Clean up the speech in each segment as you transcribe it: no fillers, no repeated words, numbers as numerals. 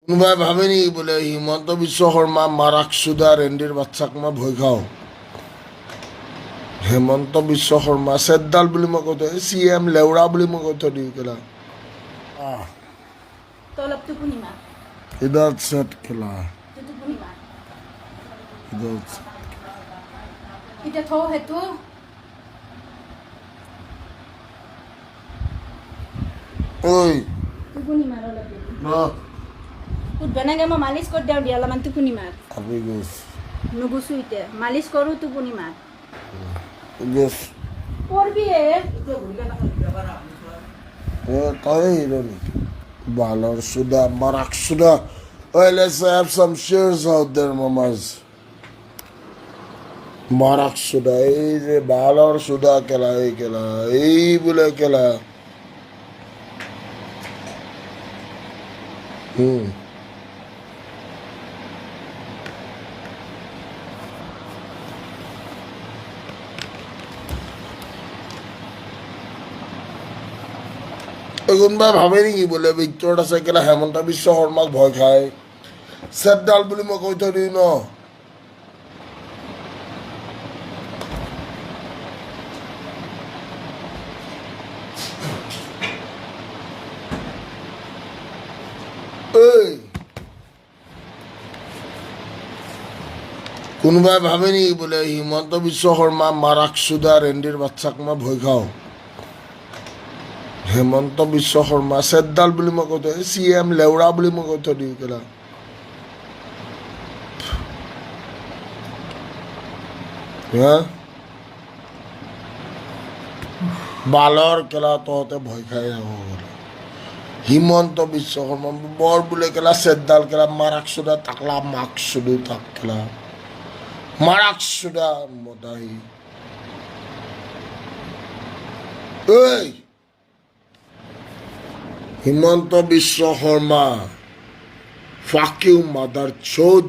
কোনোবাই ভাবেনি বোলে হিমন্ত বিশ্ব শৰ্মা মাৰাকচুদা ৰেণ্ডিৰ বাচ্চাক মই ভয় খাওঁ। হেমন্ত বিশ্ব শৰ্মা চেতডাল বুলি মই কৈ থৈ CM লেউৰা বুলি মই কৈ থৈ দিওঁ কেলা তলপ টোপনি মাৰ ইদাত চেট খেলা টোপনি মাৰ ইদাত এতিয়া থওঁ সেইটো ঐ টোপনি মাৰ অলপ ন উঠবা নাগে মই মালিচ কৰি দিওঁ দিয়া অলপমান টোপনি মাৰ আপি গৈছ নুগুচো এতিয়া মালিচ কৰোঁ টোপনি মাৰ গৈছ কৰবি তই হিৰো নেকি বালৰ চুদা মাৰাকচুদা ঐ let's have some cheers out there mamas মাৰাকচুদা এই যে বালৰ চুদা কেলা এই বোলে কেলা কোনোবাই ভাবে নেকি বোলে ভিতৰত আছে কেলা হেমন্ত বিশ্ব শৰ্মাক ভয় খায় চেতডাল বুলি মই কৈ থৈ দিওঁ ন কোনোবাই ভাবে নেকি বোলে হিমন্ত বিশ্ব শৰ্মা মাৰাকচুদা ৰেণ্ডিৰ বাচ্চাক মই ভয় খাওঁ হেমন্ত বিশ্ব শৰ্মা চেতডাল বুলি মই কৈ থৈ CM লেউৰা বুলি মই কৈ থৈ দিওঁ কেলা বালৰ কেলা তহঁতে ভয় খাই হিমন্ত বিশ্ব শৰ্মা বৰ বোলে কেলা চেতডাল কেলা মাৰাকচুদা তাকলা মাকচুদু তাক কেলা মাৰাকচুদা মদাহী ঐ Himanta Biswa Sharma fuck you mother chod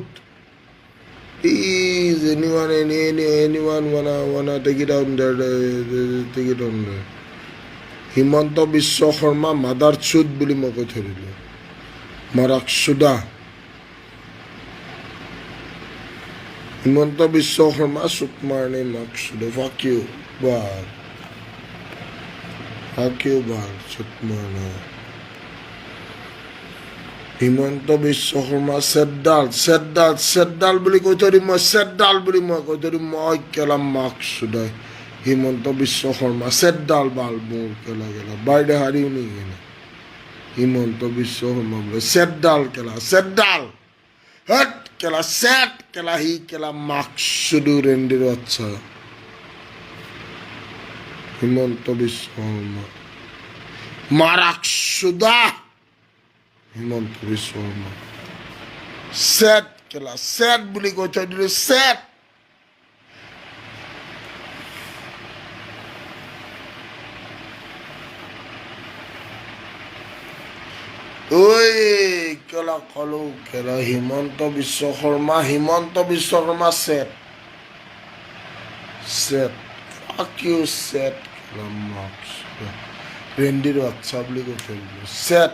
is anyone wanna take it down there take it down there Himanta Biswa Sarma মাদাৰ চুদ বুলি মই কৈ থৈ দিলোঁ মাৰাকচুদা হিমন্ত বিশ্ব শৰ্মা চুট মাৰণে মাকচুদা fuck you Bal fuck you বাল চুট মাৰণে হিমন্ত বিশ্ব শৰ্মা চেতডাল বুলি কৈ থৈ দিম মই চেতডাল বুলি মই কৈ থৈ দিম মই কেলা মাকচুদাই হিমন্ত বিশ্ব শৰ্মা চেতডাল বাল মোৰ কেলা বাইদে হাৰিও নেকি কেলা হিমন্ত বিশ্ব শৰ্মা বোলে চেতডাল কেলা চেতডাল হট কেলা চেট কেলা হি কেলা মাকচুদু ৰেণ্ডিৰ বাচ্চা হিমন্ত বিশ্ব শৰ্মা মাৰাকচুদা হিমন্ত বিশ্ব শৰ্মা চেট কেলা চেট বুলি কৈ থৈ দিলোঁ চেট ঐ কেলা কলো কেলা হিমন্ত বিশ্ব শৰ্মা চেট fuck you চেট কেলা মাৰ্কছ ৰেণ্ডিৰ বাচ্চা বুলি কৈ থৈ দিলোঁ চেট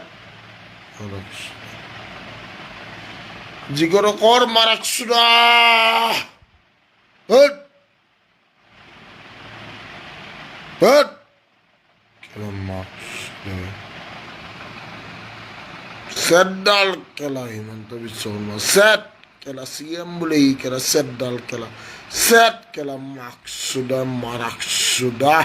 জিগৰ কৰ মাৰাকচুদা হট হট কেলা মাৰ্কছ চেতডাল কেলা হিমন্ত বিশ্ব শৰ্মা চেট কেলা CM বুলি কেলা চেতডাল কেলা চেট কেলা মাকচুদা মাৰাকচুদা